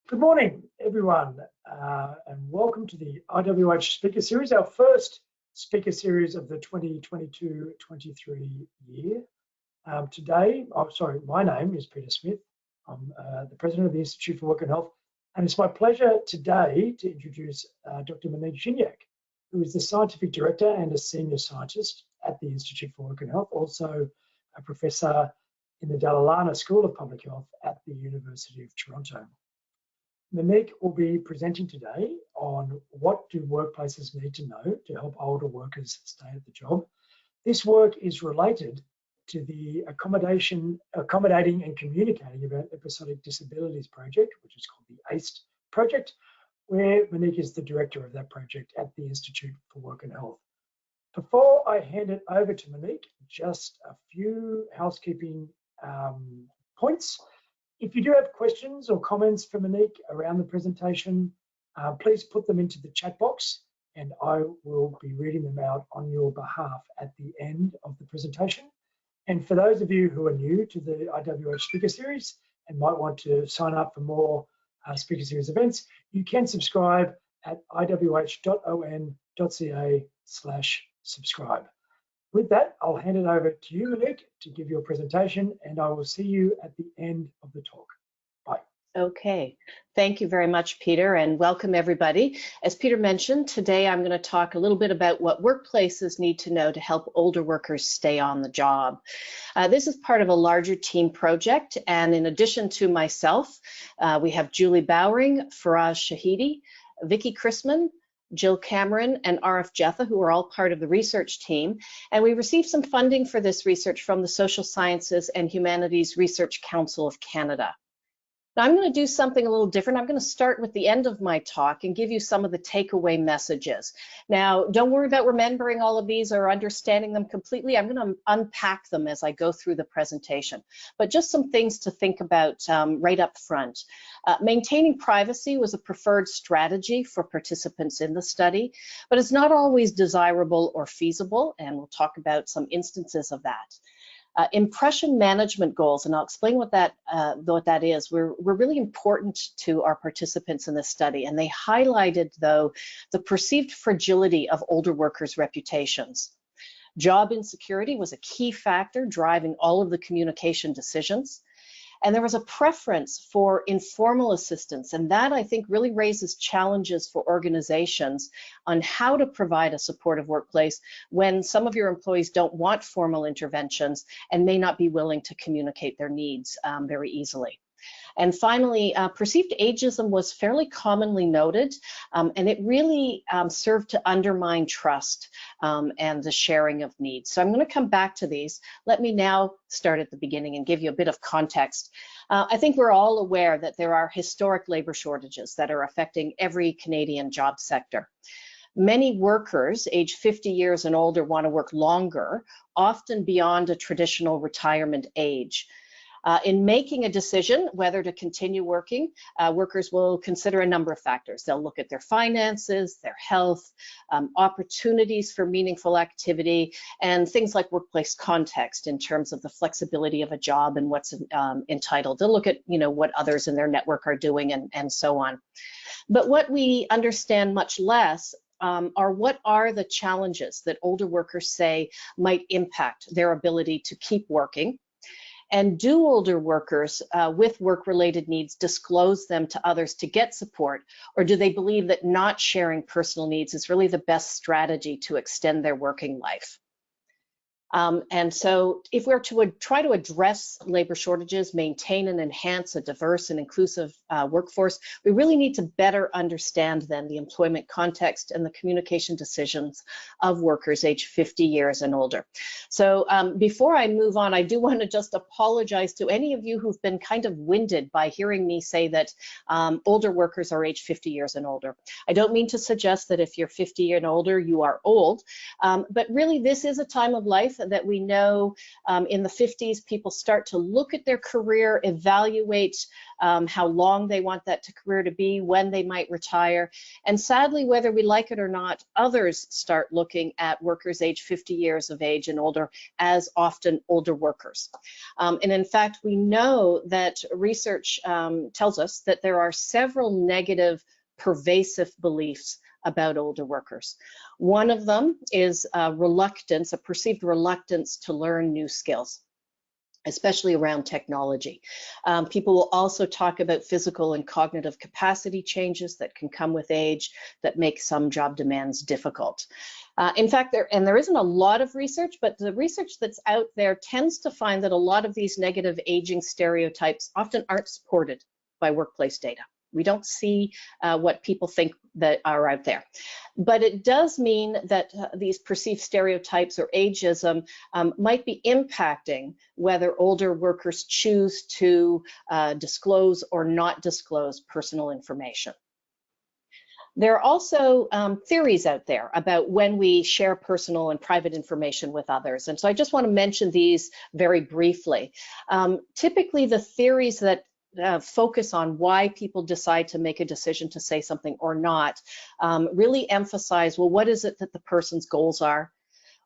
Good morning, everyone, and welcome to the IWH Speaker Series, our first speaker series of the 2022-23 year. My name is Peter Smith. I'm the President of the Institute for Work and Health, and it's my pleasure today to introduce Dr. Monique Gignac, who is the Scientific Director and a Senior Scientist at the Institute for Work and Health, also a Professor in the Dalalana School of Public Health at the University of Toronto. Monique will be presenting today on what do workplaces need to know to help older workers stay at the job. This work is related to the Accommodating and Communicating about Episodic Disabilities project, which is called the ACE project, where Monique is the director of that project at the Institute for Work and Health. Before I hand it over to Monique, just a few housekeeping points. If you do have questions or comments for Monique around the presentation, please put them into the chat box and I will be reading them out on your behalf at the end of the presentation. And for those of you who are new to the IWH Speaker Series and might want to sign up for more Speaker Series events, you can subscribe at iwh.on.ca/subscribe. With that, I'll hand it over to you, Monique, to give your presentation, and I will see you at the end of the talk. Bye. Okay, thank you very much, Peter, and welcome everybody. As Peter mentioned, today I'm going to talk a little bit about what workplaces need to know to help older workers stay on the job. This is part of a larger team project, and in addition to myself, we have Julie Bowering, Faraz Shahidi, Vicky Chrisman, Jill Cameron, and RF Jetha, who are all part of the research team. And we received some funding for this research from the Social Sciences and Humanities Research Council of Canada. Now I'm going to do something a little different. I'm going to start with the end of my talk and give you some of the takeaway messages. Now, don't worry about remembering all of these or understanding them completely. I'm going to unpack them as I go through the presentation. But just some things to think about right up front. Maintaining privacy was a preferred strategy for participants in the study, but it's not always desirable or feasible, and we'll talk about some instances of that. Impression management goals, and I'll explain what that is, were really important to our participants in this study, and they highlighted, though, the perceived fragility of older workers' reputations. Job insecurity was a key factor driving all of the communication decisions. And there was a preference for informal assistance, and that I think really raises challenges for organizations on how to provide a supportive workplace when some of your employees don't want formal interventions and may not be willing to communicate their needs very easily. And finally, perceived ageism was fairly commonly noted, and it really served to undermine trust and the sharing of needs. So I'm going to come back to these. Let me now start at the beginning and give you a bit of context. I think we're all aware that there are historic labor shortages that are affecting every Canadian job sector. Many workers aged 50 years and older want to work longer, often beyond a traditional retirement age. In making a decision whether to continue working, workers will consider a number of factors. They'll look at their finances, their health, opportunities for meaningful activity, and things like workplace context in terms of the flexibility of a job and what's entitled. They'll look at, what others in their network are doing and so on. But what we understand much less are what are the challenges that older workers say might impact their ability to keep working. And do older workers with work-related needs disclose them to others to get support, or do they believe that not sharing personal needs is really the best strategy to extend their working life? And so if we're to try to address labor shortages, maintain and enhance a diverse and inclusive workforce, we really need to better understand then the employment context and the communication decisions of workers aged 50 years and older. So before I move on, I do want to just apologize to any of you who've been kind of winded by hearing me say that older workers are aged 50 years and older. I don't mean to suggest that if you're 50 and older, you are old, but really this is a time of life that we know in the 50s, people start to look at their career, evaluate how long they want that career to be, when they might retire. And sadly, whether we like it or not, others start looking at workers age 50 years of age and older as often older workers. And in fact, we know that research tells us that there are several negative pervasive beliefs about older workers. One of them is a perceived reluctance to learn new skills, especially around technology. People will also talk about physical and cognitive capacity changes that can come with age that make some job demands difficult. In fact, there isn't a lot of research, but the research that's out there tends to find that a lot of these negative aging stereotypes often aren't supported by workplace data. We don't see what people think that are out there. But it does mean that these perceived stereotypes or ageism might be impacting whether older workers choose to disclose or not disclose personal information. There are also theories out there about when we share personal and private information with others. And so I just want to mention these very briefly. Typically, the theories that focus on why people decide to make a decision to say something or not really emphasize, well, what is it that the person's goals are?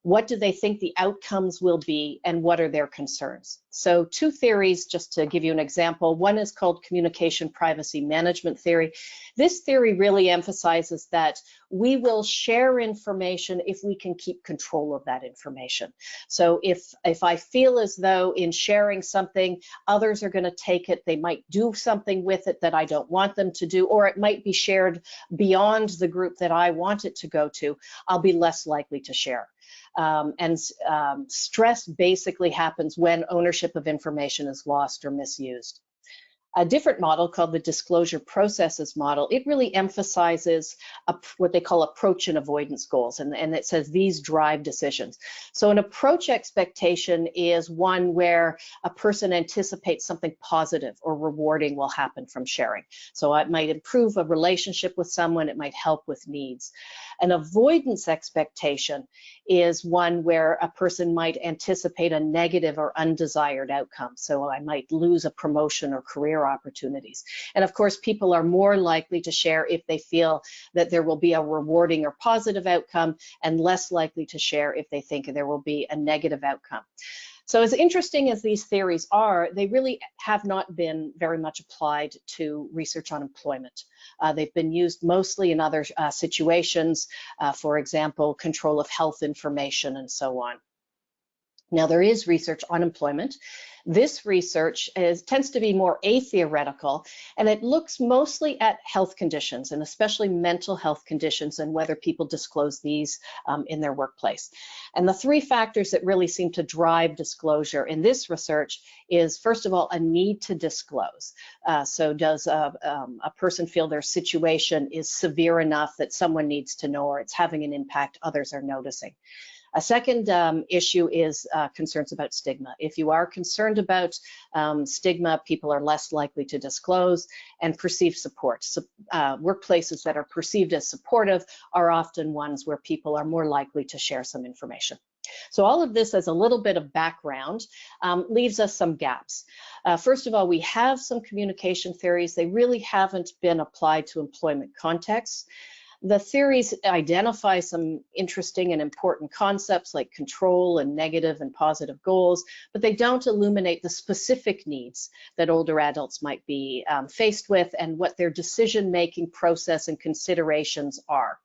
What do they think the outcomes will be, and what are their concerns? So two theories, just to give you an example. One is called communication privacy management theory. This theory really emphasizes that we will share information if we can keep control of that information. So if I feel as though in sharing something, others are going to take it, they might do something with it that I don't want them to do, or it might be shared beyond the group that I want it to go to, I'll be less likely to share. Stress basically happens when ownership of information is lost or misused. A different model called the disclosure processes model, it really emphasizes what they call approach and avoidance goals, and it says these drive decisions. So an approach expectation is one where a person anticipates something positive or rewarding will happen from sharing. So it might improve a relationship with someone, it might help with needs. An avoidance expectation is one where a person might anticipate a negative or undesired outcome. So I might lose a promotion or career opportunities. And of course, people are more likely to share if they feel that there will be a rewarding or positive outcome, and less likely to share if they think there will be a negative outcome. So as interesting as these theories are, they really have not been very much applied to research on employment. They've been used mostly in other situations, for example, control of health information and so on. Now, there is research on employment. This research tends to be more atheoretical, and it looks mostly at health conditions, and especially mental health conditions, and whether people disclose these in their workplace. And the three factors that really seem to drive disclosure in this research is, first of all, a need to disclose. So does a person feel their situation is severe enough that someone needs to know, or it's having an impact others are noticing? A second issue is concerns about stigma. If you are concerned about stigma, people are less likely to disclose. And perceived support. So, workplaces that are perceived as supportive are often ones where people are more likely to share some information. So all of this as a little bit of background leaves us some gaps. First of all, we have some communication theories. They really haven't been applied to employment contexts. The theories identify some interesting and important concepts like control and negative and positive goals, but they don't illuminate the specific needs that older adults might be faced with and what their decision-making process and considerations are.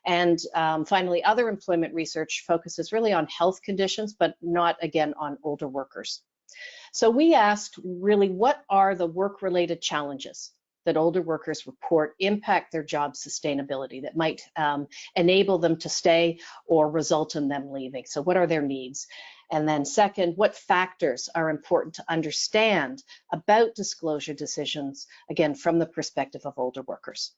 And finally, other employment research focuses really on health conditions, but not, again, on older workers. So we asked really, what are the work-related challenges that older workers report impact their job sustainability that might enable them to stay or result in them leaving? So what are their needs? And then second, what factors are important to understand about disclosure decisions, again, from the perspective of older workers?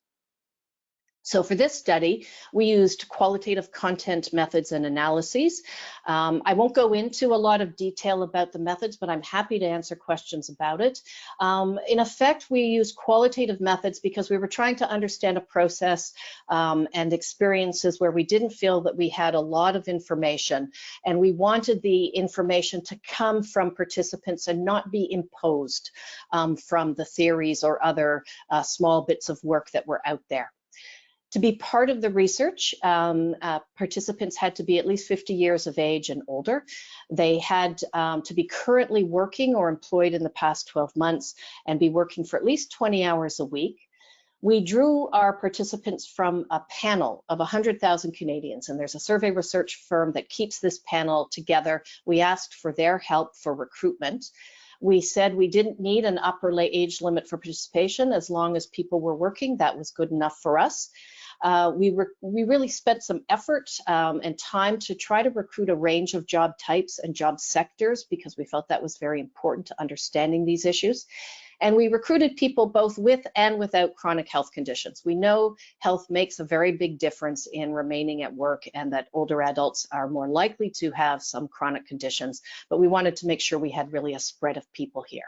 So for this study, we used qualitative content methods and analyses. I won't go into a lot of detail about the methods, but I'm happy to answer questions about it. In effect, we used qualitative methods because we were trying to understand a process and experiences where we didn't feel that we had a lot of information, and we wanted the information to come from participants and not be imposed from the theories or other small bits of work that were out there. To be part of the research, participants had to be at least 50 years of age and older. They had to be currently working or employed in the past 12 months and be working for at least 20 hours a week. We drew our participants from a panel of 100,000 Canadians, and there's a survey research firm that keeps this panel together. We asked for their help for recruitment. We said we didn't need an upper age limit for participation as long as people were working. That was good enough for us. We really spent some effort and time to try to recruit a range of job types and job sectors because we felt that was very important to understanding these issues. And we recruited people both with and without chronic health conditions. We know health makes a very big difference in remaining at work and that older adults are more likely to have some chronic conditions, but we wanted to make sure we had really a spread of people here.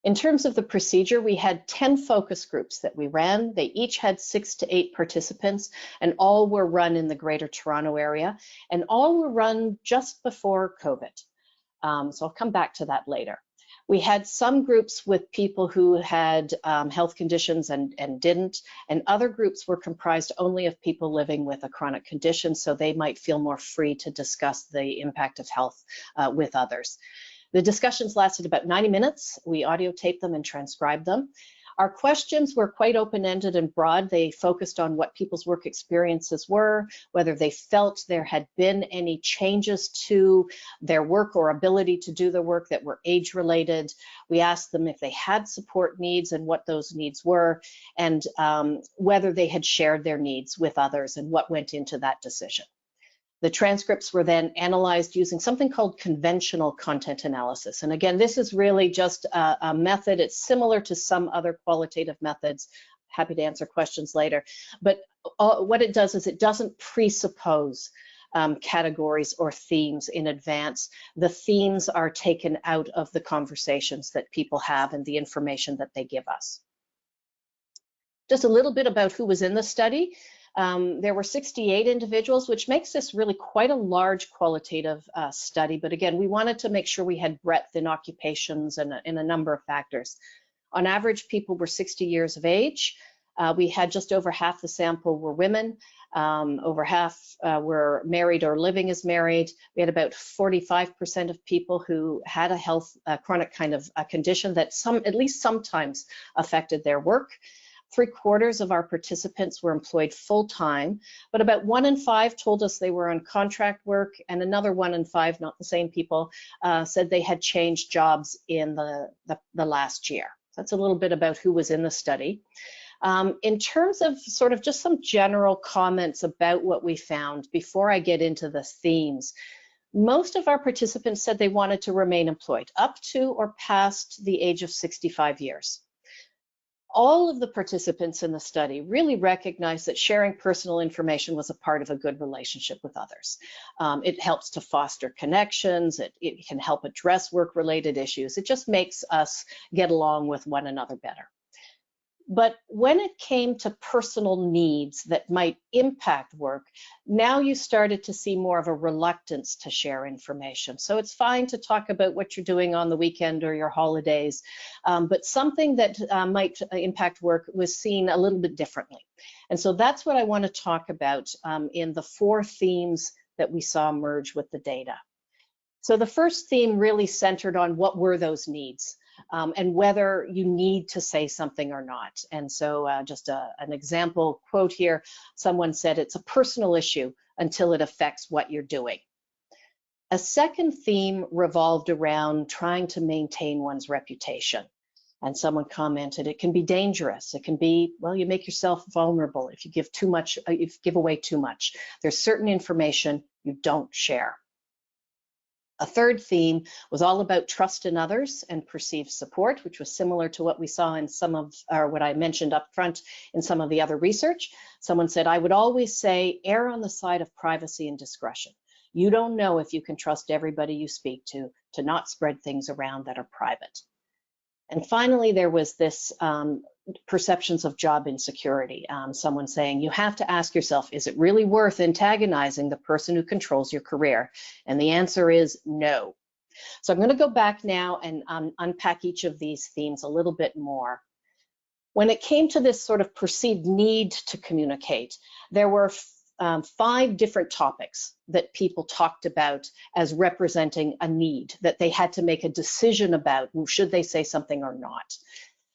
In terms of the procedure, we had 10 focus groups that we ran. They each had 6 to 8 participants, and all were run in the Greater Toronto area, and all were run just before COVID. So I'll come back to that later. We had some groups with people who had health conditions and didn't, and other groups were comprised only of people living with a chronic condition, so they might feel more free to discuss the impact of health with others. The discussions lasted about 90 minutes. We audio taped them and transcribed them. Our questions were quite open-ended and broad. They focused on what people's work experiences were, whether they felt there had been any changes to their work or ability to do the work that were age-related. We asked them if they had support needs and what those needs were, and whether they had shared their needs with others and what went into that decision. The transcripts were then analyzed using something called conventional content analysis. And again, this is really just a method. It's similar to some other qualitative methods. Happy to answer questions later. But what it does is it doesn't presuppose categories or themes in advance. The themes are taken out of the conversations that people have and the information that they give us. Just a little bit about who was in the study. There were 68 individuals, which makes this really quite a large qualitative study. But again, we wanted to make sure we had breadth in occupations and in a number of factors. On average, people were 60 years of age. We had just over half the sample were women. Over half were married or living as married. We had about 45% of people who had a chronic kind of a condition that at least sometimes affected their work. 3/4 of our participants were employed full-time, but about 1 in 5 told us they were on contract work, and another 1 in 5, not the same people, said they had changed jobs in the last year. That's a little bit about who was in the study. In terms of sort of just some general comments about what we found before I get into the themes, most of our participants said they wanted to remain employed up to or past the age of 65 years. All of the participants in the study really recognized that sharing personal information was a part of a good relationship with others. It helps to foster connections. It can help address work-related issues. It just makes us get along with one another better. But when it came to personal needs that might impact work, now you started to see more of a reluctance to share information. So it's fine to talk about what you're doing on the weekend or your holidays, but something that might impact work was seen a little bit differently. And so that's what I want to talk about in the 4 themes that we saw emerge with the data. So the first theme really centered on what were those needs. And whether you need to say something or not. And so just an example quote here, someone said it's a personal issue until it affects what you're doing. A second theme revolved around trying to maintain one's reputation. And someone commented, it can be dangerous. It can be, well, you make yourself vulnerable if you give too much, if you give away too much. There's certain information you don't share. A third theme was all about trust in others and perceived support, which was similar to what we saw in some of, or what I mentioned up front in some of the other research. Someone said, I would always say, err on the side of privacy and discretion. You don't know if you can trust everybody you speak to not spread things around that are private. And finally, there was this perceptions of job insecurity. Someone saying, you have to ask yourself, is it really worth antagonizing the person who controls your career? And the answer is no. So I'm going to go back now and unpack each of these themes a little bit more. When it came to this sort of perceived need to communicate, there were 5 different topics that people talked about as representing a need, that they had to make a decision about, should they say something or not.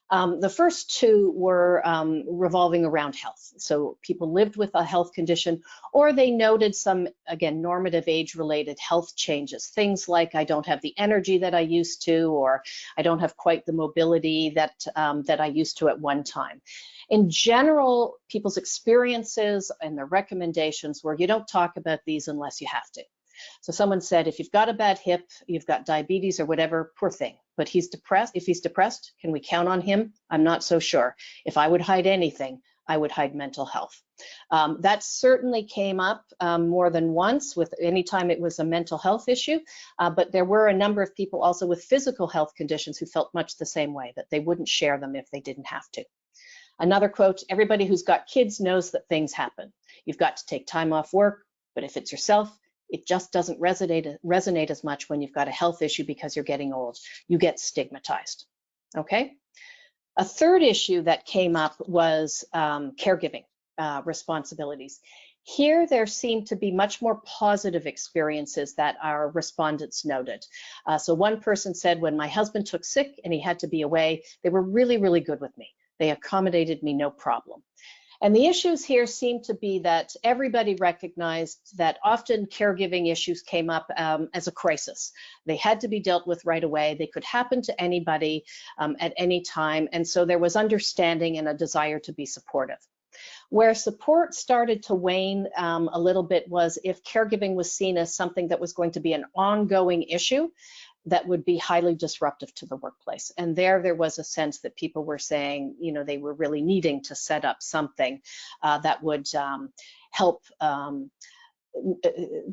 The first 2 were revolving around health. So people lived with a health condition, or they noted some, again, normative age-related health changes. Things like, I don't have the energy that I used to, or I don't have quite the mobility that I used to at one time. In general, people's experiences and their recommendations were, you don't talk about these unless you have to. So someone said, if you've got a bad hip, you've got diabetes or whatever, poor thing. But he's depressed. If he's depressed, can we count on him? I'm not so sure. If I would hide anything, I would hide mental health. That certainly came up more than once with any time it was a mental health issue. But there were a number of people also with physical health conditions who felt much the same way, that they wouldn't share them if they didn't have to. Another quote, everybody who's got kids knows that things happen. You've got to take time off work, but if it's yourself, it just doesn't resonate as much when you've got a health issue because you're getting old. You get stigmatized, okay? A third issue that came up was caregiving responsibilities. Here, there seemed to be much more positive experiences that our respondents noted. So one person said, when my husband took sick and he had to be away, they were really, really good with me. They accommodated me, no problem. And the issues here seem to be that everybody recognized that often caregiving issues came up as a crisis. They had to be dealt with right away. They could happen to anybody at any time. And so there was understanding and a desire to be supportive. Where support started to wane a little bit was if caregiving was seen as something that was going to be an ongoing issue that would be highly disruptive to the workplace. And there was a sense that people were saying, you know, they were really needing to set up something that would help the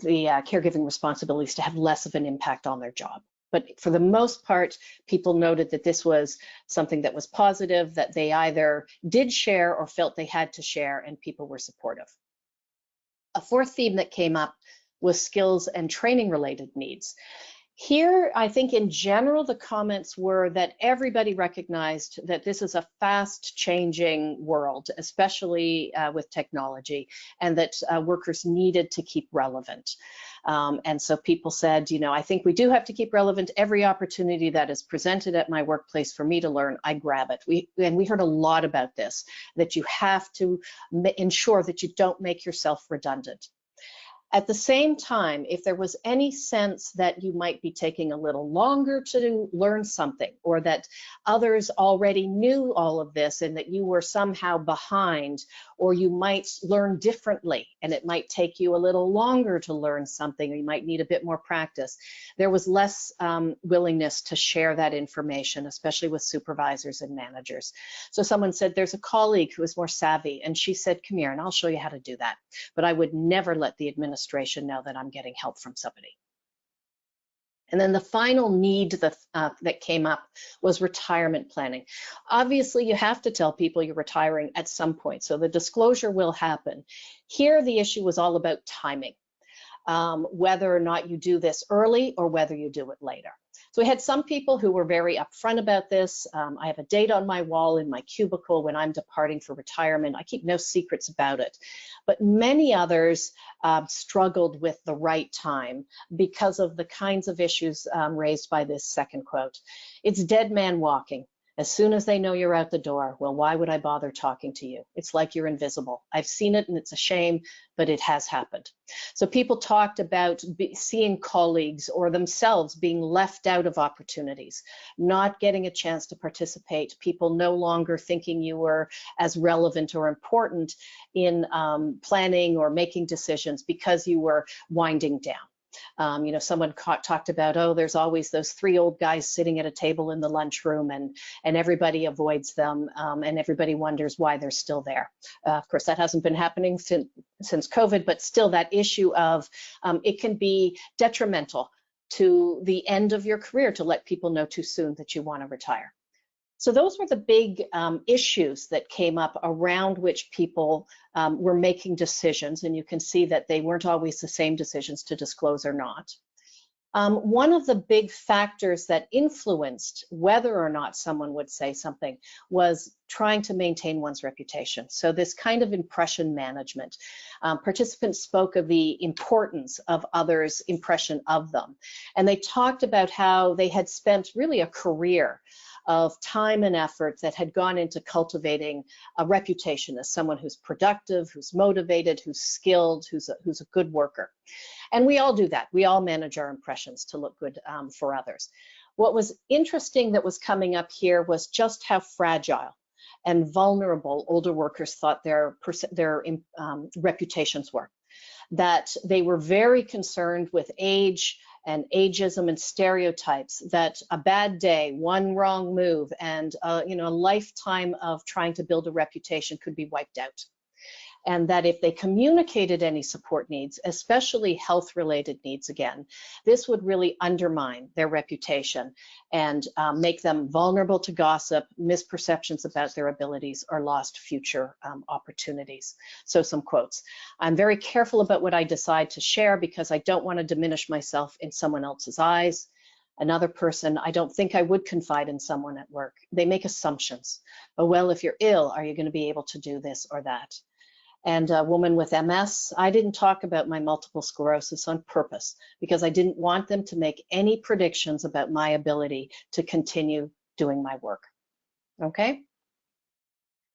caregiving responsibilities to have less of an impact on their job. But for the most part, people noted that this was something that was positive, that they either did share or felt they had to share, and people were supportive. A fourth theme that came up was skills and training related needs. Here, I think in general, the comments were that everybody recognized that this is a fast changing world, especially with technology, and that workers needed to keep relevant. And so people said, you know, I think we do have to keep relevant. Every opportunity that is presented at my workplace for me to learn, I grab it. We heard a lot about this, that you have to ensure that you don't make yourself redundant. At the same time, if there was any sense that you might be taking a little longer to learn something, or that others already knew all of this and that you were somehow behind, or you might learn differently and it might take you a little longer to learn something, or you might need a bit more practice, there was less willingness to share that information, especially with supervisors and managers. So someone said, there's a colleague who is more savvy, and she said, come here and I'll show you how to do that. But I would never let the administration know that I'm getting help from somebody. And then the final need that came up was retirement planning. Obviously, you have to tell people you're retiring at some point, so the disclosure will happen. Here, the issue was all about timing, whether or not you do this early or whether you do it later. So we had some people who were very upfront about this. I have a date on my wall in my cubicle when I'm departing for retirement. I keep no secrets about it. But many others struggled with the right time because of the kinds of issues raised by this second quote. It's dead man walking. As soon as they know you're out the door, well, why would I bother talking to you? It's like you're invisible. I've seen it and it's a shame, but it has happened. So people talked about seeing colleagues or themselves being left out of opportunities, not getting a chance to participate, people no longer thinking you were as relevant or important in planning or making decisions because you were winding down. You know, someone talked about, oh, there's always those 3 old guys sitting at a table in the lunchroom, and everybody avoids them, and everybody wonders why they're still there. Of course, that hasn't been happening since COVID, but still that issue of it can be detrimental to the end of your career to let people know too soon that you want to retire. So those were the big issues that came up around which people were making decisions, and you can see that they weren't always the same decisions to disclose or not. One of the big factors that influenced whether or not someone would say something was trying to maintain one's reputation. So this kind of impression management. Participants spoke of the importance of others' impression of them. And they talked about how they had spent really a career of time and effort that had gone into cultivating a reputation as someone who's productive, who's motivated, who's skilled, who's a good worker. And we all do that. We all manage our impressions to look good for others. What was interesting that was coming up here was just how fragile and vulnerable older workers thought their reputations were. That they were very concerned with age and ageism and stereotypes, that a bad day, one wrong move, and you know, a lifetime of trying to build a reputation could be wiped out. And that if they communicated any support needs, especially health-related needs again, this would really undermine their reputation and make them vulnerable to gossip, misperceptions about their abilities, or lost future opportunities. So some quotes. I'm very careful about what I decide to share because I don't want to diminish myself in someone else's eyes. Another person, I don't think I would confide in someone at work. They make assumptions. Oh, well, if you're ill, are you going to be able to do this or that? And a woman with MS, I didn't talk about my multiple sclerosis on purpose because I didn't want them to make any predictions about my ability to continue doing my work. Okay.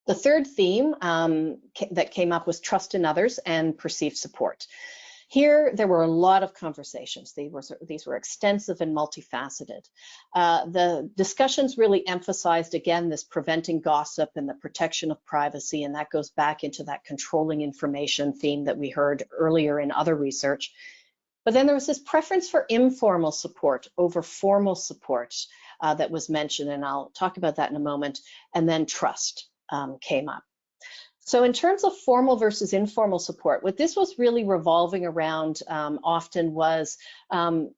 The third theme that came up was trust in others and perceived support. Here, there were a lot of conversations. These were extensive and multifaceted. The discussions really emphasized, again, this preventing gossip and the protection of privacy, and that goes back into that controlling information theme that we heard earlier in other research. But then there was this preference for informal support over formal support that was mentioned, and I'll talk about that in a moment, and then trust came up. So in terms of formal versus informal support, what this was really revolving around often was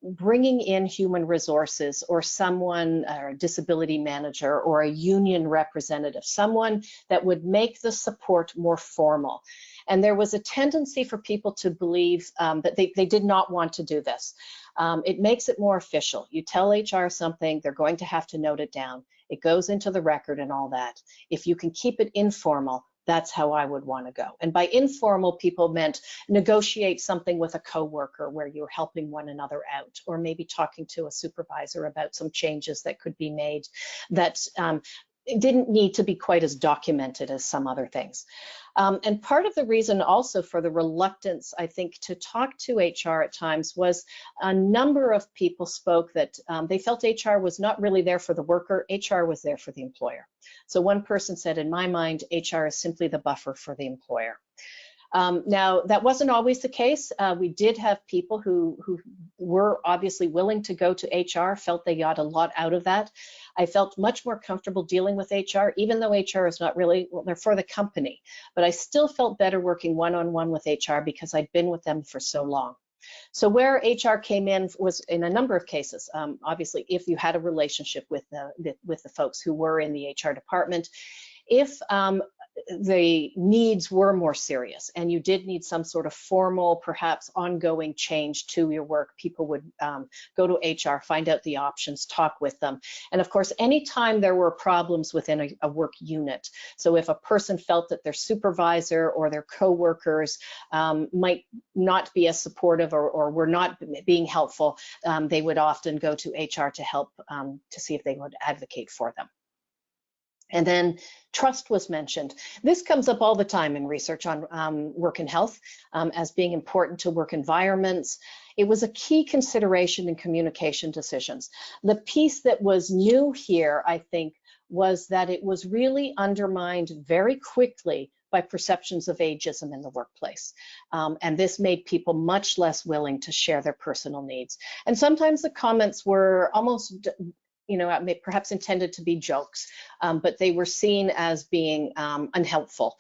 bringing in human resources or someone, or a disability manager or a union representative, someone that would make the support more formal. And there was a tendency for people to believe that they did not want to do this. It makes it more official. You tell HR something, they're going to have to note it down. It goes into the record and all that. If you can keep it informal, that's how I would want to go. And by informal, people meant negotiate something with a coworker where you're helping one another out, or maybe talking to a supervisor about some changes that could be made that it didn't need to be quite as documented as some other things. And part of the reason also for the reluctance, I think, to talk to HR at times was a number of people spoke that they felt HR was not really there for the worker, HR was there for the employer. So one person said, in my mind, HR is simply the buffer for the employer. Now, that wasn't always the case. We did have people who were obviously willing to go to HR, felt they got a lot out of that. I felt much more comfortable dealing with HR, even though HR is not really, well, they're for the company. But I still felt better working one-on-one with HR because I'd been with them for so long. So where HR came in was in a number of cases. Obviously, if you had a relationship with the folks who were in the HR department, if the needs were more serious and you did need some sort of formal, perhaps ongoing change to your work, people would go to HR, find out the options, talk with them. And of course, anytime there were problems within a work unit, so if a person felt that their supervisor or their coworkers might not be as supportive or were not being helpful, they would often go to HR to help to see if they would advocate for them. And then trust was mentioned. This comes up all the time in research on work and health as being important to work environments. It was a key consideration in communication decisions. The piece that was new here, I think, was that it was really undermined very quickly by perceptions of ageism in the workplace. And this made people much less willing to share their personal needs. And sometimes the comments were almost, perhaps intended to be jokes, but they were seen as being unhelpful.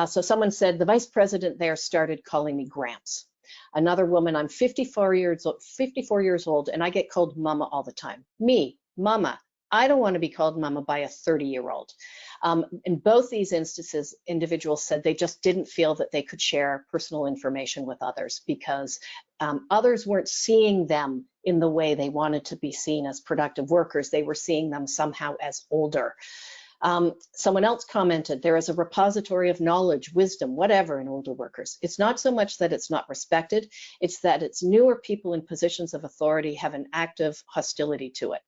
So someone said, the vice president there started calling me Gramps. Another woman, I'm 54 years old, and I get called mama all the time. Me, mama. I don't want to be called mama by a 30-year-old. In both these instances, individuals said they just didn't feel that they could share personal information with others because others weren't seeing them in the way they wanted to be seen as productive workers. They were seeing them somehow as older. Someone else commented, there is a repository of knowledge, wisdom, whatever in older workers. It's not so much that it's not respected, it's that its newer people in positions of authority have an active hostility to it.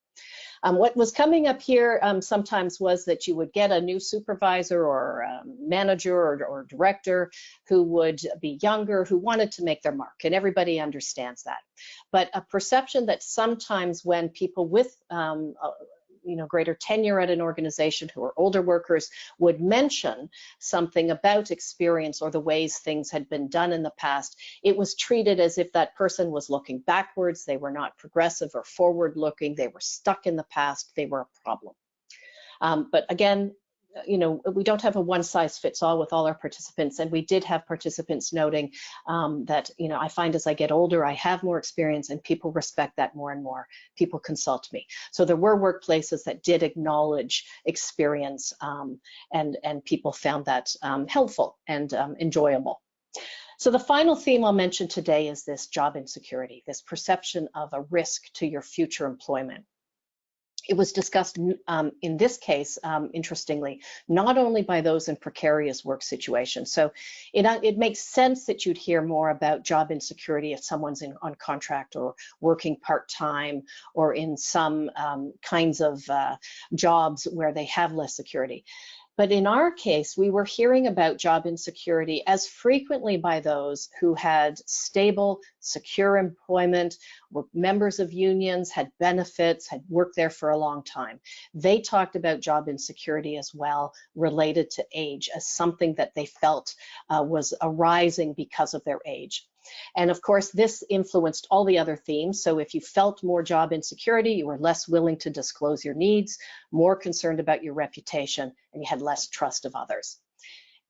What was coming up here sometimes was that you would get a new supervisor or manager or director who would be younger, who wanted to make their mark, and everybody understands that. But a perception that sometimes when people with greater tenure at an organization who are older workers would mention something about experience or the ways things had been done in the past, it was treated as if that person was looking backwards, they were not progressive or forward looking, they were stuck in the past, they were a problem. But again, we don't have a one-size-fits-all with all our participants, and we did have participants noting that, I find as I get older, I have more experience, and people respect that more and more. People consult me. So there were workplaces that did acknowledge experience, and people found that helpful and enjoyable. So the final theme I'll mention today is this job insecurity, this perception of a risk to your future employment. It was discussed in this case, interestingly, not only by those in precarious work situations. So it makes sense that you'd hear more about job insecurity if someone's on contract or working part-time or in some kinds of jobs where they have less security. But in our case, we were hearing about job insecurity as frequently by those who had stable, secure employment, were members of unions, had benefits, had worked there for a long time. They talked about job insecurity as well, related to age, as something that they felt was arising because of their age. And of course, this influenced all the other themes. So if you felt more job insecurity, you were less willing to disclose your needs, more concerned about your reputation, and you had less trust of others.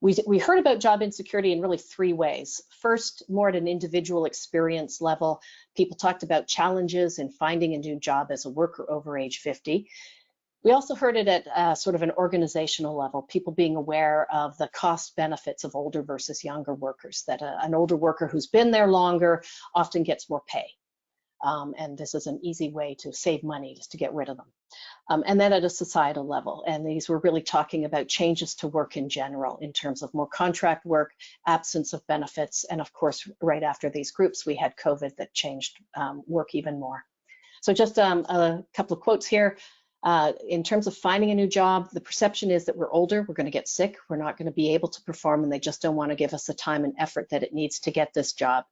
We heard about job insecurity in really three ways. First, more at an individual experience level, people talked about challenges in finding a new job as a worker over age 50. We also heard it at sort of an organizational level, people being aware of the cost benefits of older versus younger workers, that an older worker who's been there longer often gets more pay. And this is an easy way to save money, just to get rid of them. And then at a societal level, and these were really talking about changes to work in general in terms of more contract work, absence of benefits, and of course, right after these groups, we had COVID that changed work even more. So just a couple of quotes here. In terms of finding a new job, the perception is that we're older, we're going to get sick, we're not going to be able to perform, and they just don't want to give us the time and effort that it needs to get this job.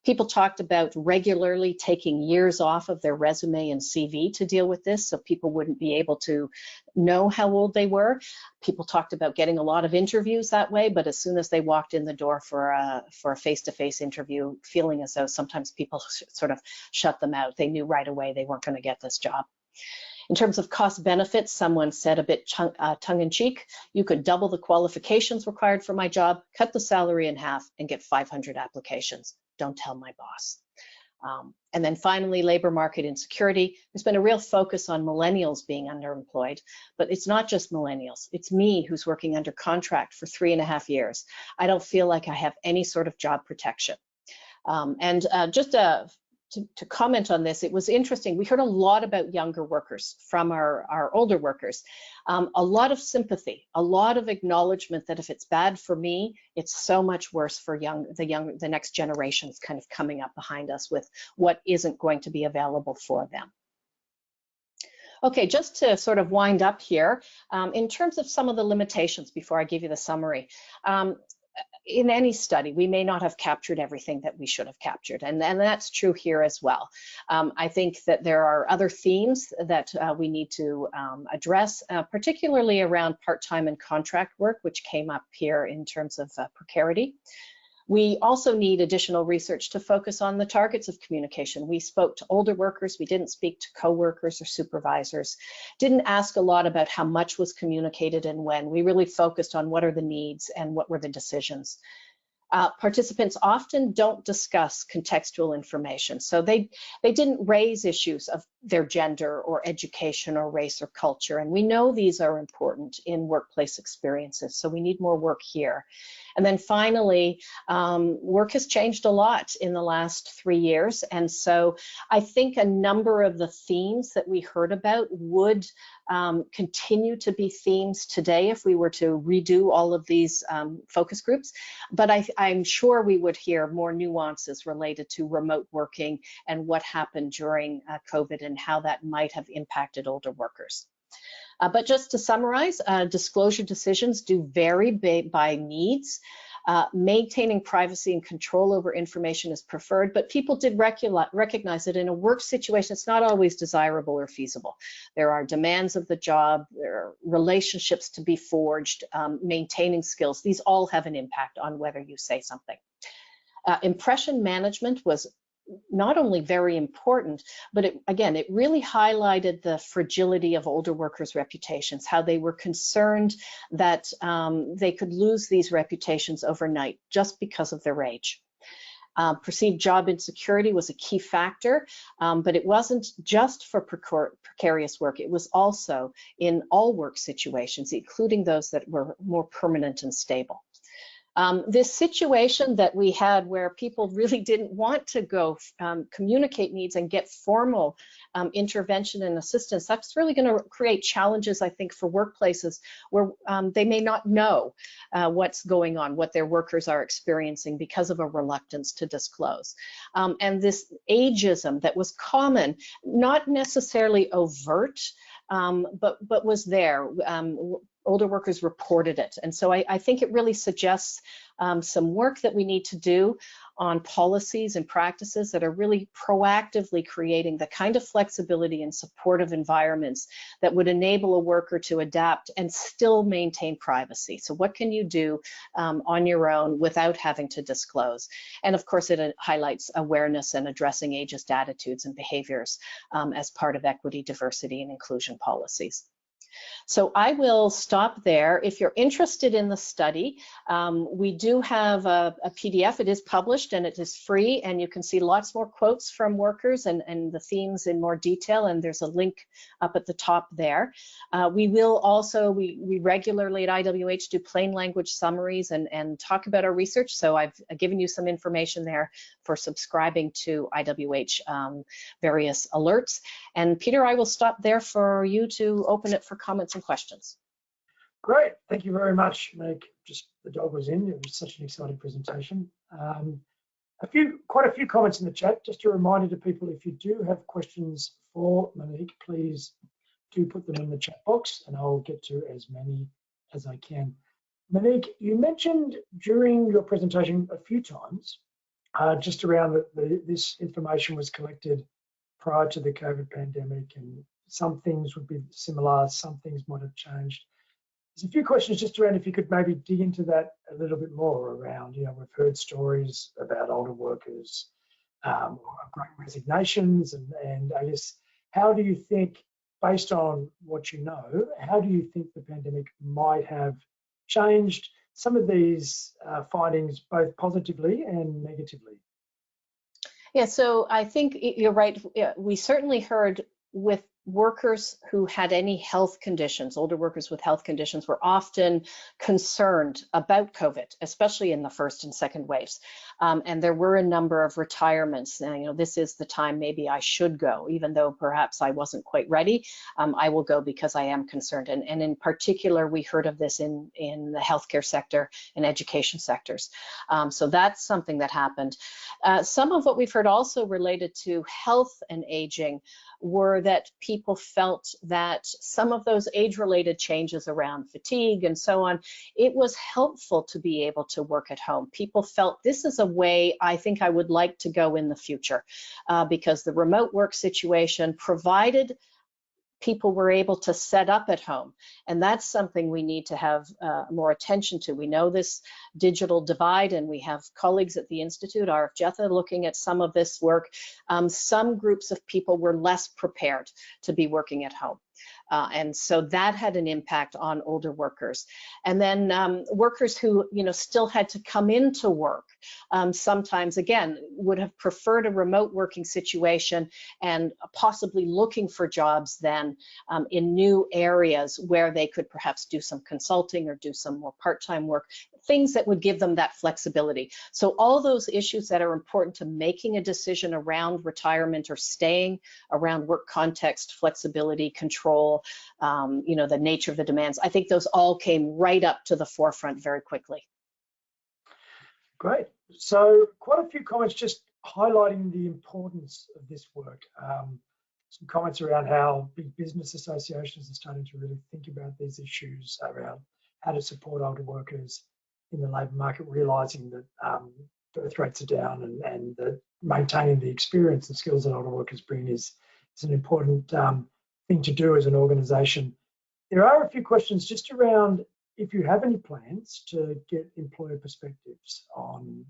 People talked about regularly taking years off of their resume and CV to deal with this, so people wouldn't be able to know how old they were. People talked about getting a lot of interviews that way, but as soon as they walked in the door for a face-to-face interview, feeling as though sometimes people sort of shut them out. They knew right away they weren't going to get this job. In terms of cost benefits, someone said a bit tongue-in-cheek, you could double the qualifications required for my job, cut the salary in half, and get 500 applications. Don't tell my boss. And then finally, labor market insecurity. There's been a real focus on millennials being underemployed, but it's not just millennials. It's me who's working under contract for 3.5 years. I don't feel like I have any sort of job protection. To comment on this, it was interesting. We heard a lot about younger workers from our older workers. A lot of sympathy, a lot of acknowledgement that if it's bad for me, it's so much worse for the next generations kind of coming up behind us with what isn't going to be available for them. Okay, just to sort of wind up here, in terms of some of the limitations before I give you the summary. in any study, we may not have captured everything that we should have captured, and that's true here as well. I think that there are other themes that we need to address, particularly around part-time and contract work, which came up here in terms of precarity. We also need additional research to focus on the targets of communication. We spoke to older workers, we didn't speak to co-workers or supervisors, didn't ask a lot about how much was communicated and when. We really focused on what are the needs and what were the decisions. Participants often don't discuss contextual information. So they didn't raise issues of their gender or education or race or culture. And we know these are important in workplace experiences. So we need more work here. And then finally, work has changed a lot in the last 3 years. And so I think a number of the themes that we heard about would continue to be themes today if we were to redo all of these focus groups. But I'm sure we would hear more nuances related to remote working and what happened during COVID and how that might have impacted older workers. But just to summarize, disclosure decisions do vary by needs. Maintaining privacy and control over information is preferred, but people did recognize that in a work situation, it's not always desirable or feasible. There are demands of the job, there are relationships to be forged, maintaining skills. These all have an impact on whether you say something. Impression management was not only very important, but it really highlighted the fragility of older workers' reputations, how they were concerned that they could lose these reputations overnight just because of their age. Perceived job insecurity was a key factor, but it wasn't just for precarious work. It was also in all work situations, including those that were more permanent and stable. This situation that we had where people really didn't want to go communicate needs and get formal intervention and assistance, that's really going to create challenges, I think, for workplaces where they may not know what's going on, what their workers are experiencing because of a reluctance to disclose. And this ageism that was common, not necessarily overt, but was there. Older workers reported it. And so I think it really suggests some work that we need to do on policies and practices that are really proactively creating the kind of flexibility and supportive environments that would enable a worker to adapt and still maintain privacy. So what can you do on your own without having to disclose? And of course, it highlights awareness and addressing ageist attitudes and behaviors as part of equity, diversity, and inclusion policies. So I will stop there. If you're interested in the study, we do have a PDF. It is published and it is free, and you can see lots more quotes from workers and the themes in more detail, and there's a link up at the top there. We will also, we regularly at IWH do plain language summaries and talk about our research, so I've given you some information there for subscribing to IWH various alerts. And Peter, I will stop there for you to open it for comments and questions. Great, thank you very much, Monique. Just the dog was in. It was such an exciting presentation. Quite a few comments in the chat. Just a reminder to people, if you do have questions for Monique, please do put them in the chat box, and I'll get to as many as I can. Monique, you mentioned during your presentation a few times just around that this information was collected prior to the COVID pandemic, and some things would be similar, some things might have changed. There's a few questions just around if you could maybe dig into that a little bit more around, you know, we've heard stories about older workers, great resignations, and I guess, how do you think, based on what you know, how do you think the pandemic might have changed some of these findings, both positively and negatively? Yeah, so I think you're right. We certainly heard with workers who had any health conditions, older workers with health conditions were often concerned about COVID, especially in the first and second waves. And there were a number of retirements. You know, this is the time maybe I should go, even though perhaps I wasn't quite ready. I will go because I am concerned. And in particular, we heard of this in the healthcare sector and education sectors. So that's something that happened. Some of what we've heard also related to health and aging were that people felt that some of those age-related changes around fatigue and so on, it was helpful to be able to work at home. People felt this is a way I think I would like to go in the future, because the remote work situation provided people were able to set up at home. And that's something we need to have more attention to. We know this digital divide, and we have colleagues at the Institute, RF Jetha, looking at some of this work. Some groups of people were less prepared to be working at home. And so that had an impact on older workers. And then workers who, still had to come into work, sometimes, again, would have preferred a remote working situation and possibly looking for jobs then in new areas where they could perhaps do some consulting or do some more part-time work, things that would give them that flexibility. So all those issues that are important to making a decision around retirement or staying, around work context, flexibility, control, the nature of the demands, I think those all came right up to the forefront very quickly. Great. So quite a few comments just highlighting the importance of this work. Some comments around how big business associations are starting to really think about these issues around how to support older workers in the labour market, realising that birth rates are down and that maintaining the experience and skills that older workers bring is an important thing to do as an organisation. There are a few questions just around if you have any plans to get employer perspectives on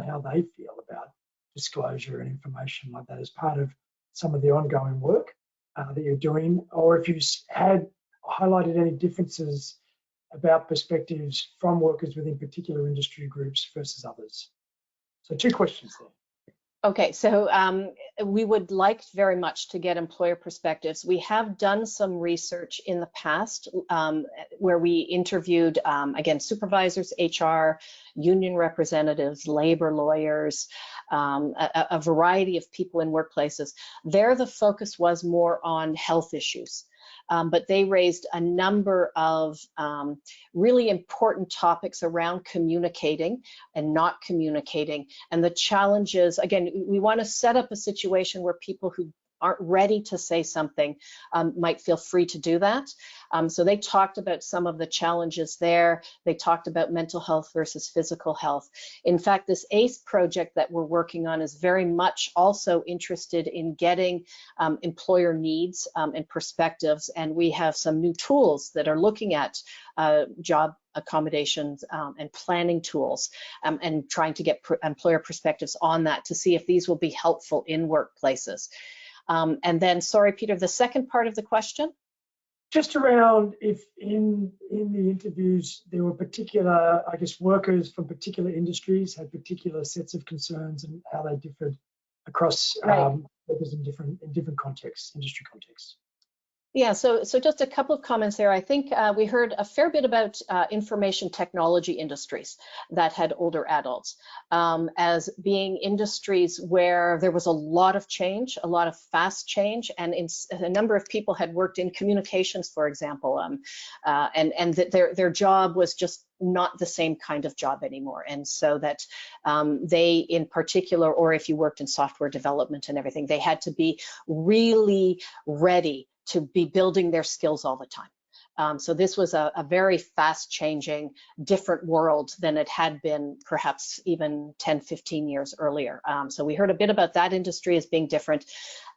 how they feel about disclosure and information like that as part of some of the ongoing work that you're doing, or if you had highlighted any differences about perspectives from workers within particular industry groups versus others. So 2 questions there. Okay, so we would like very much to get employer perspectives. We have done some research in the past where we interviewed, again, supervisors, HR, union representatives, labor lawyers, a variety of people in workplaces. There, the focus was more on health issues. But they raised a number of really important topics around communicating and not communicating, and the challenges. Again, we want to set up a situation where people who aren't ready to say something might feel free to do that. So they talked about some of the challenges there. They talked about mental health versus physical health. In fact, this ACE project that we're working on is very much also interested in getting employer needs and perspectives, and we have some new tools that are looking at job accommodations and planning tools and trying to get employer perspectives on that to see if these will be helpful in workplaces. And then, sorry, Peter, the second part of the question? Just around if in the interviews there were particular, I guess, workers from particular industries had particular sets of concerns and how they differed across workers in different contexts, industry contexts. Yeah, so just a couple of comments there. I think we heard a fair bit about information technology industries that had older adults as being industries where there was a lot of change, a lot of fast change, and a number of people had worked in communications, for example, and that their job was just not the same kind of job anymore. And so that they in particular, or if you worked in software development and everything, they had to be really ready to be building their skills all the time. So this was a very fast changing, different world than it had been perhaps even 10, 15 years earlier. So we heard a bit about that industry as being different.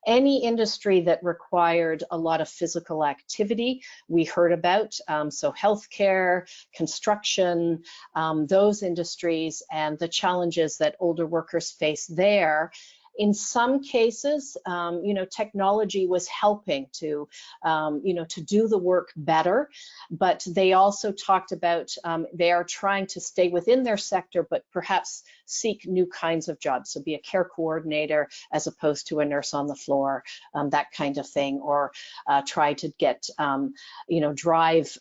Any industry that required a lot of physical activity, we heard about. So healthcare, construction, those industries and the challenges that older workers face there. In some cases, technology was helping to, to do the work better, but they also talked about they are trying to stay within their sector, but perhaps seek new kinds of jobs. So be a care coordinator as opposed to a nurse on the floor, that kind of thing, or try to get, drive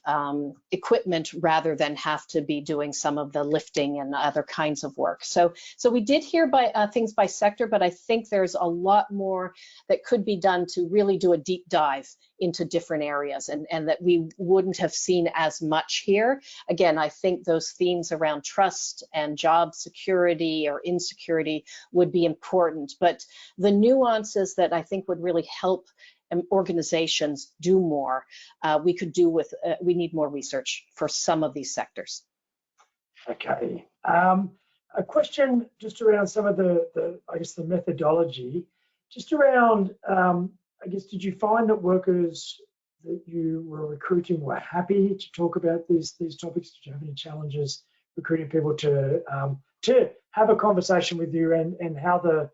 equipment rather than have to be doing some of the lifting and other kinds of work. So we did hear things by sector, but I think there's a lot more that could be done to really do a deep dive into different areas and that we wouldn't have seen as much here. Again, I think those themes around trust and job security or insecurity would be important, but the nuances that I think would really help organizations do more. We could do with, we need more research for some of these sectors. Okay. A question just around some of the I guess, the methodology, just around, I guess, did you find that workers that you were recruiting were happy to talk about these topics? Did you have any challenges recruiting people to have a conversation with you, and how the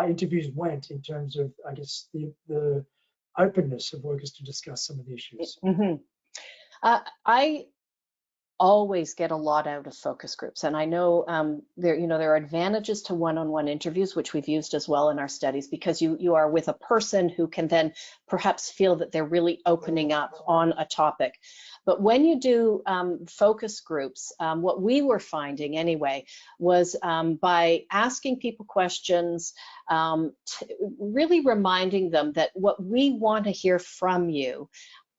interviews went in terms of, I guess, the openness of workers to discuss some of the issues? Mm-hmm. I always get a lot out of focus groups, and I know there are advantages to one-on-one interviews, which we've used as well in our studies, because you are with a person who can then perhaps feel that they're really opening up on a topic. But when you do focus groups, what we were finding anyway was by asking people questions, really reminding them that what we want to hear from you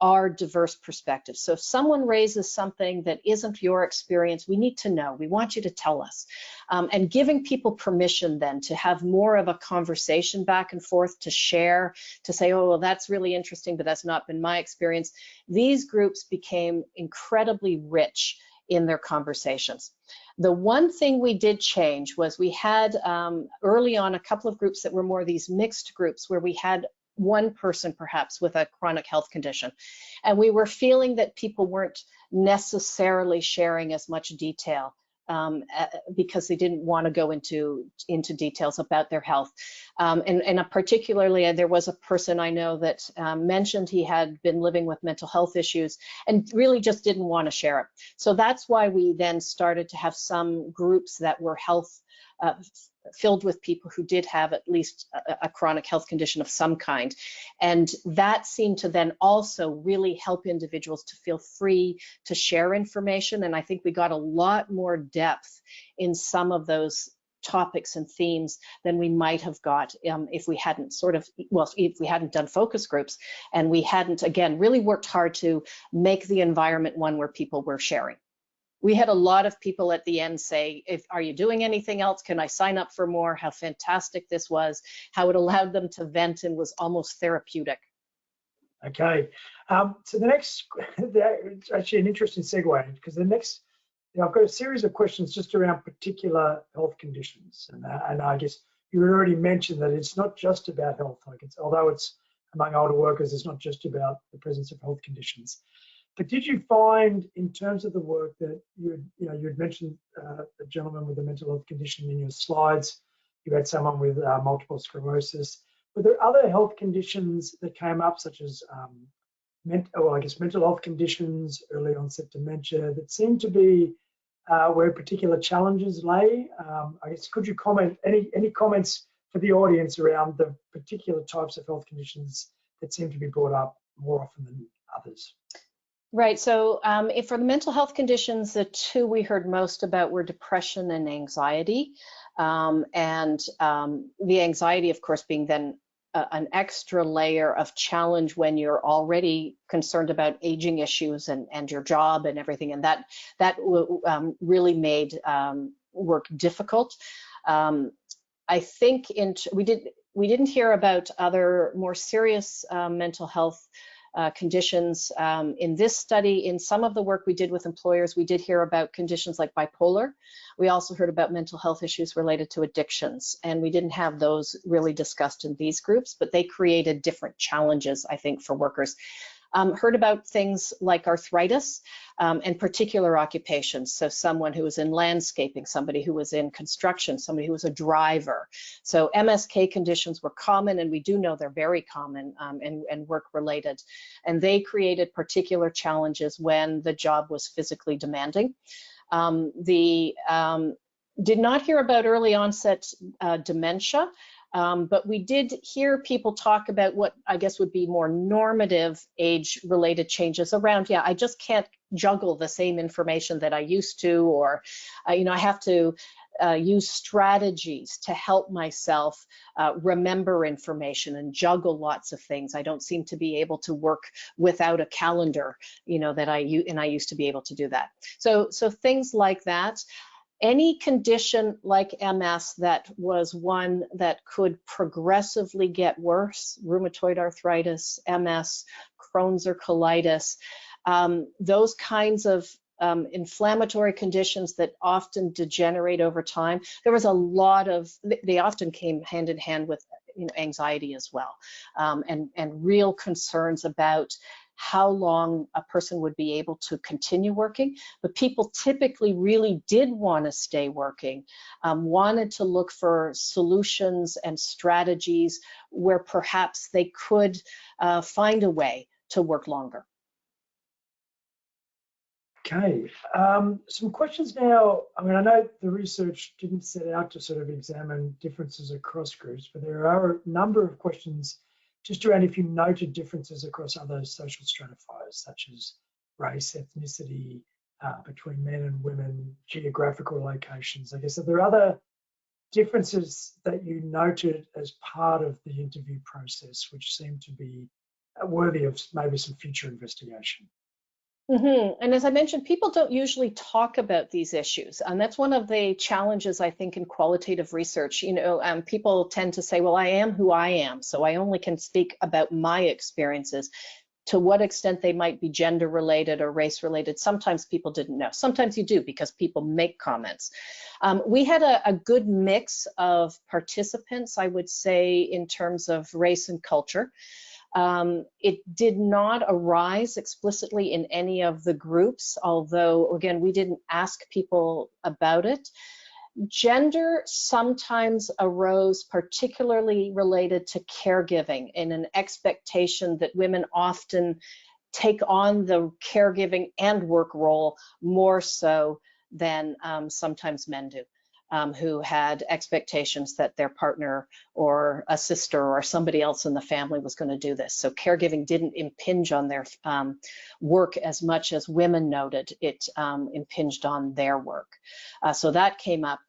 are diverse perspectives. So if someone raises something that isn't your experience, we need to know. We want you to tell us. And giving people permission then to have more of a conversation back and forth, to share, to say, oh, well, that's really interesting, but that's not been my experience. These groups became incredibly rich in their conversations. The one thing we did change was we had early on a couple of groups that were more these mixed groups, where we had one person perhaps with a chronic health condition, and we were feeling that people weren't necessarily sharing as much detail because they didn't want to go into details about their health. And particularly, there was a person I know that mentioned he had been living with mental health issues and really just didn't want to share it. So that's why we then started to have some groups that were filled with people who did have at least a chronic health condition of some kind. And that seemed to then also really help individuals to feel free to share information. And I think we got a lot more depth in some of those topics and themes than we might have got if we hadn't if we hadn't done focus groups, and we hadn't, again, really worked hard to make the environment one where people were sharing. We had a lot of people at the end say, are you doing anything else? Can I sign up for more? How fantastic this was, how it allowed them to vent and was almost therapeutic. Okay, so the next, it's actually an interesting segue, because the next, I've got a series of questions just around particular health conditions. And I guess you already mentioned that it's not just about health. Although it's among older workers, it's not just about the presence of health conditions. But did you find, in terms of the work that you had mentioned a gentleman with a mental health condition in your slides, you had someone with multiple sclerosis. Were there other health conditions that came up, such as mental health conditions, early onset dementia, that seemed to be where particular challenges lay? I guess, could you comment, any comments for the audience around the particular types of health conditions that seem to be brought up more often than others? Right, so for the mental health conditions, the two we heard most about were depression and anxiety. And the anxiety, of course, being then an extra layer of challenge when you're already concerned about aging issues and your job and everything. And that really made work difficult. I think we didn't hear about other more serious mental health conditions in this study. In some of the work we did with employers, we did hear about conditions like bipolar. We also heard about mental health issues related to addictions, and we didn't have those really discussed in these groups, but they created different challenges, I think, for workers. Heard about things like arthritis and particular occupations. So someone who was in landscaping, somebody who was in construction, somebody who was a driver. So MSK conditions were common, and we do know they're very common and work related. And they created particular challenges when the job was physically demanding. Did not hear about early onset dementia. But we did hear people talk about what I guess would be more normative age-related changes around, I just can't juggle the same information that I used to, or, I have to use strategies to help myself remember information and juggle lots of things. I don't seem to be able to work without a calendar, that I used to be able to do that. So things like that. Any condition like MS that was one that could progressively get worse, rheumatoid arthritis, MS, Crohn's or colitis, those kinds of inflammatory conditions that often degenerate over time. There was a lot of, they often came hand in hand with anxiety as well, and real concerns about how long a person would be able to continue working. But people typically really did want to stay working, wanted to look for solutions and strategies where perhaps they could find a way to work longer. Okay, some questions now. I mean, I know the research didn't set out to sort of examine differences across groups, but there are a number of questions just around if you noted differences across other social stratifiers, such as race, ethnicity, between men and women, geographical locations. I guess, are there other differences that you noted as part of the interview process, which seem to be worthy of maybe some future investigation? And as I mentioned, people don't usually talk about these issues, and that's one of the challenges, I think, in qualitative research. People tend to say, well, I am who I am, so I only can speak about my experiences. To what extent they might be gender related or race related, sometimes people didn't know. Sometimes you do, because people make comments. We had a good mix of participants, I would say, in terms of race and culture. It did not arise explicitly in any of the groups, although, again, we didn't ask people about it. Gender sometimes arose, particularly related to caregiving, in an expectation that women often take on the caregiving and work role more so than sometimes men do. Who had expectations that their partner or a sister or somebody else in the family was going to do this. So caregiving didn't impinge on their work as much as women noted it impinged on their work. So that came up.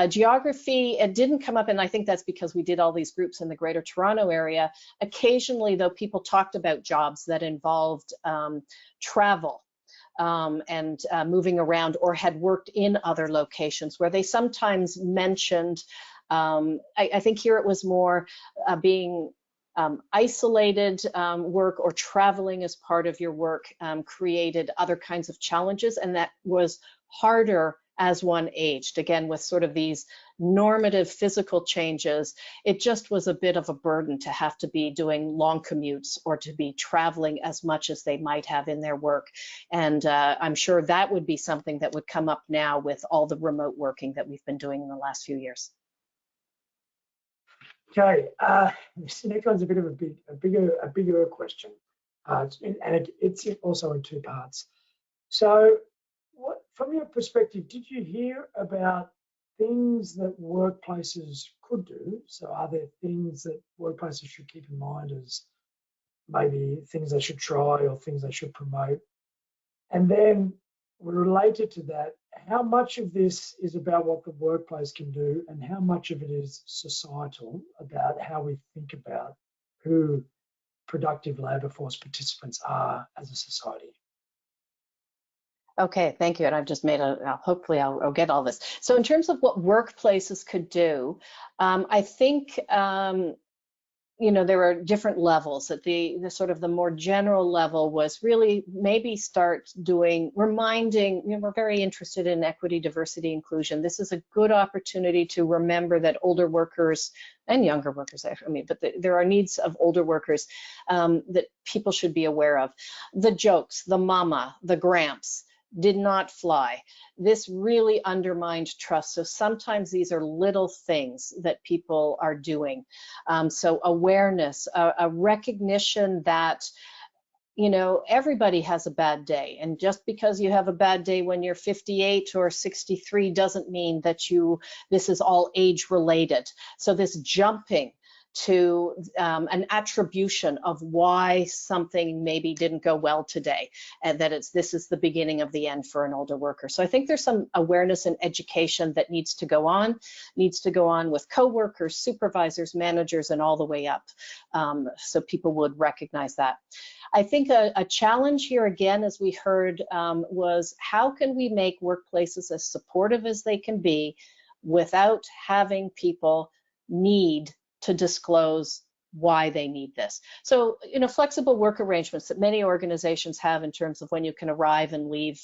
Geography, it didn't come up, and I think that's because we did all these groups in the Greater Toronto area. Occasionally, though, people talked about jobs that involved travel. And moving around, or had worked in other locations, where they sometimes mentioned, I think here it was more being isolated work or traveling as part of your work created other kinds of challenges, and that was harder as one aged. Again, with sort of these normative physical changes, it just was a bit of a burden to have to be doing long commutes or to be traveling as much as they might have in their work. And I'm sure that would be something that would come up now with all the remote working that we've been doing in the last few years. Okay, this next one's a bit of a bigger question, and it's also in two parts. So, from your perspective, did you hear about things that workplaces could do? So are there things that workplaces should keep in mind as maybe things they should try or things they should promote? And then related to that, how much of this is about what the workplace can do and how much of it is societal, about how we think about who productive labour force participants are as a society? Okay, thank you. And I've just made hopefully I'll get all this. So in terms of what workplaces could do, I think, there are different levels. At the sort of the more general level was really maybe start reminding, we're very interested in equity, diversity, inclusion. This is a good opportunity to remember that older workers and younger workers, but there are needs of older workers that people should be aware of. The jokes, the mama, the gramps, did not fly. This really undermined trust. So sometimes these are little things that people are doing. So awareness, a recognition that, everybody has a bad day. And just because you have a bad day when you're 58 or 63 doesn't mean that this is all age related. So this jumping to an attribution of why something maybe didn't go well today, and that this is the beginning of the end for an older worker. So I think there's some awareness and education that needs to go on with coworkers, supervisors, managers, and all the way up, so people would recognize that. I think a challenge here again, as we heard, was how can we make workplaces as supportive as they can be without having people need to disclose why they need this. So, flexible work arrangements that many organizations have in terms of when you can arrive and leave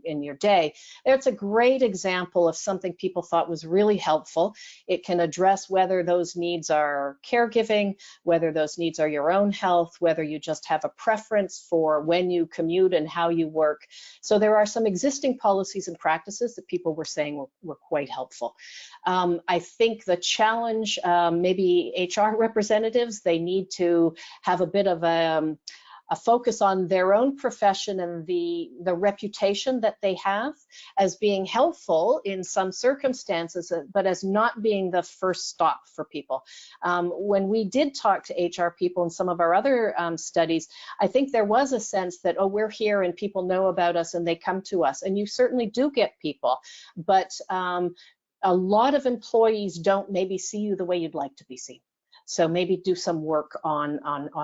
in your day. It's a great example of something people thought was really helpful. It can address whether those needs are caregiving, whether those needs are your own health, whether you just have a preference for when you commute and how you work. So there are some existing policies and practices that people were saying were quite helpful. I think the challenge, maybe HR representatives, they need to have a bit of a focus on their own profession and the reputation that they have as being helpful in some circumstances, but as not being the first stop for people. When we did talk to HR people in some of our other studies, I think there was a sense that, oh, we're here and people know about us and they come to us. And you certainly do get people, but a lot of employees don't maybe see you the way you'd like to be seen. So maybe do some work on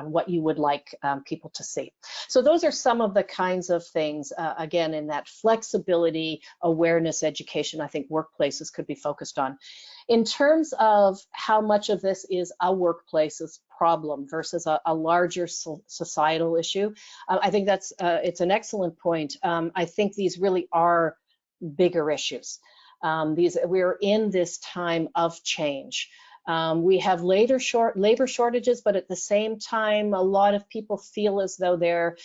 what you would like people to see. So those are some of the kinds of things, again, in that flexibility, awareness, education, I think workplaces could be focused on. In terms of how much of this is a workplace's problem versus a larger societal issue, I think that's it's an excellent point. I think these really are bigger issues. We're in this time of change. We have labor shortages, but at the same time, a lot of people feel as though their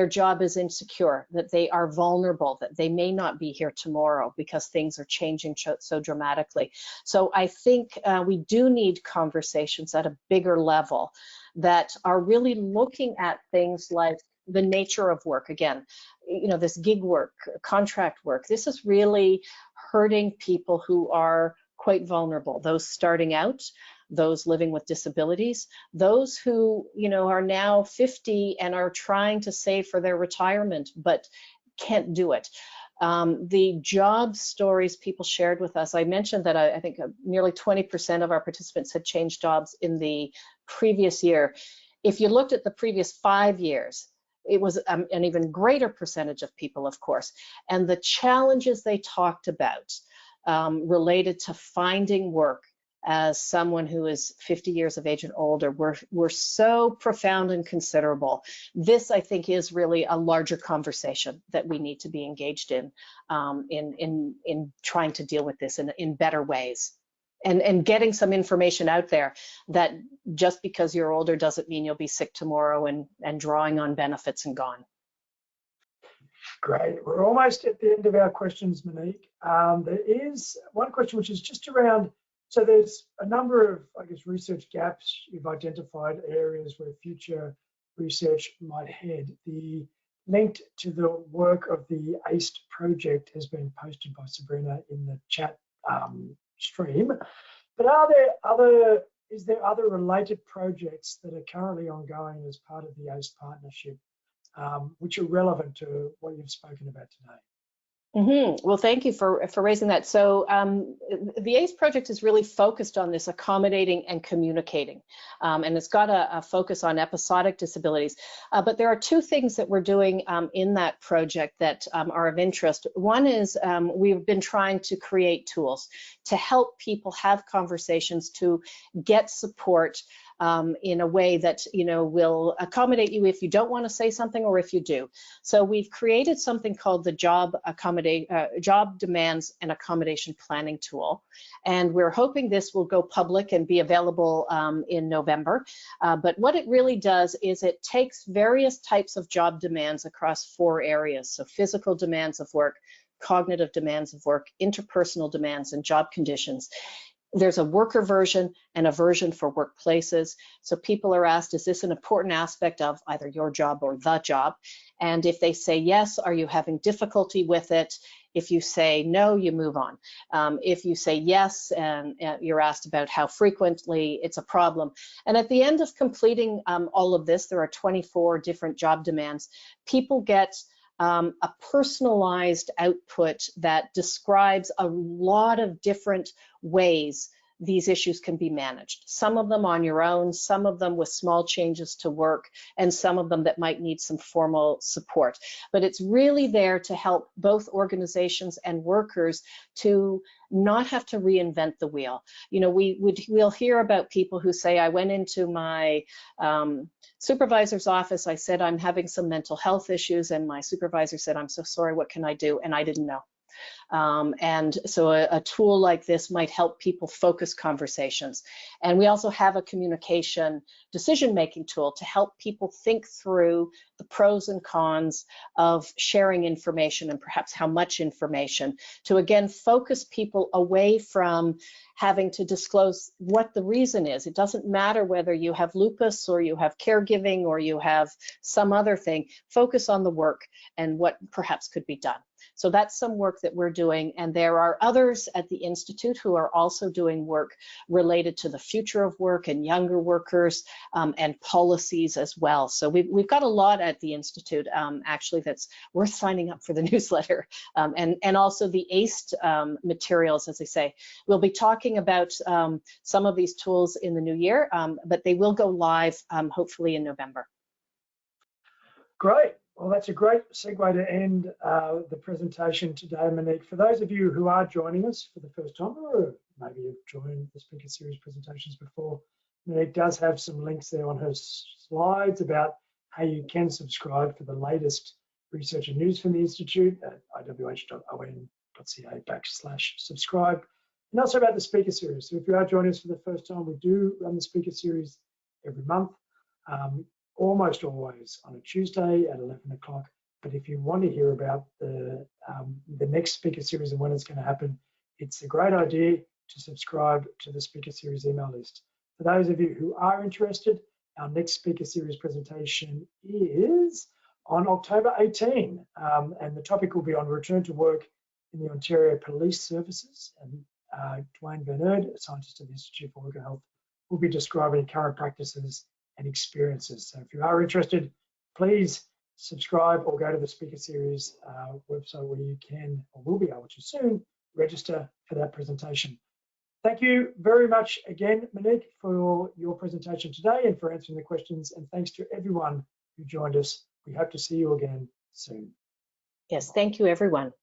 job is insecure, that they are vulnerable, that they may not be here tomorrow because things are changing so dramatically. So I think we do need conversations at a bigger level that are really looking at things like the nature of work. Again, this gig work, contract work, this is really hurting people who are quite vulnerable, those starting out, those living with disabilities, those who, are now 50 and are trying to save for their retirement, but can't do it. The job stories people shared with us, I mentioned that I think nearly 20% of our participants had changed jobs in the previous year. If you looked at the previous 5 years, it was an even greater percentage of people, of course. And the challenges they talked about related to finding work as someone who is 50 years of age and older were so profound and considerable. This, I think, is really a larger conversation that we need to be engaged in trying to deal with this in better ways. And getting some information out there that just because you're older doesn't mean you'll be sick tomorrow and drawing on benefits and gone. Great. We're almost at the end of our questions, Monique. There is one question which is just around, so there's a number of, I guess, research gaps. You've identified areas where future research might head. The link to the work of the ACE project has been posted by Sabrina in the chat stream. But is there other related projects that are currently ongoing as part of the ACE partnership, which are relevant to what you've spoken about today? Well, thank you for raising that. So the ACE project is really focused on this accommodating and communicating, and it's got a focus on episodic disabilities. But there are two things that we're doing in that project that are of interest. One is we've been trying to create tools to help people have conversations, to get support in a way that will accommodate you if you don't want to say something or if you do. So we've created something called the Job Demands and Accommodation Planning Tool, and we're hoping this will go public and be available in November. But what it really does is it takes various types of job demands across 4 areas. So physical demands of work, cognitive demands of work, interpersonal demands, and job conditions. There's a worker version and a version for workplaces. So people are asked, is this an important aspect of either your job or the job? And if they say yes, are you having difficulty with it? If you say no, you move on. If you say yes and you're asked about how frequently, it's a problem. And at the end of completing all of this, there are 24 different job demands. People get a personalized output that describes a lot of different ways these issues can be managed. Some of them on your own, some of them with small changes to work, and some of them that might need some formal support. But it's really there to help both organizations and workers to not have to reinvent the wheel. You know, we'll hear about people who say, I went into my supervisor's office, I said, I'm having some mental health issues, and my supervisor said, I'm so sorry, what can I do? And I didn't know. And so a tool like this might help people focus conversations. And we also have a communication decision-making tool to help people think through the pros and cons of sharing information and perhaps how much information to, again, focus people away from having to disclose what the reason is. It doesn't matter whether you have lupus or you have caregiving or you have some other thing. Focus on the work and what perhaps could be done. So that's some work that we're doing, and there are others at the Institute who are also doing work related to the future of work and younger workers and policies as well. So we've got a lot at the Institute actually that's worth signing up for the newsletter, and also the ACE materials, as I say. We'll be talking about some of these tools in the new year, but they will go live hopefully in November. Great. Well, that's a great segue to end the presentation today, Monique. For those of you who are joining us for the first time, or maybe you've joined the Speaker Series presentations before, Monique does have some links there on her slides about how you can subscribe for the latest research and news from the Institute at iwh.on.ca/subscribe, and also about the Speaker Series. So if you are joining us for the first time, we do run the Speaker Series every month. Almost always on a Tuesday at 11 o'clock. But if you want to hear about the next Speaker Series and when it's going to happen, it's a great idea to subscribe to the Speaker Series email list. For those of you who are interested, our next Speaker Series presentation is on October 18, and the topic will be on return to work in the Ontario Police Services. And Dwayne Bernard, a scientist at the Institute for Work and Health, will be describing current practices and experiences. So if you are interested, please subscribe or go to the Speaker Series website where you can or will be able to soon register for that presentation. Thank you very much again, Monique, for your presentation today and for answering the questions. And thanks to everyone who joined us. We hope to see you again soon. Yes, thank you, everyone.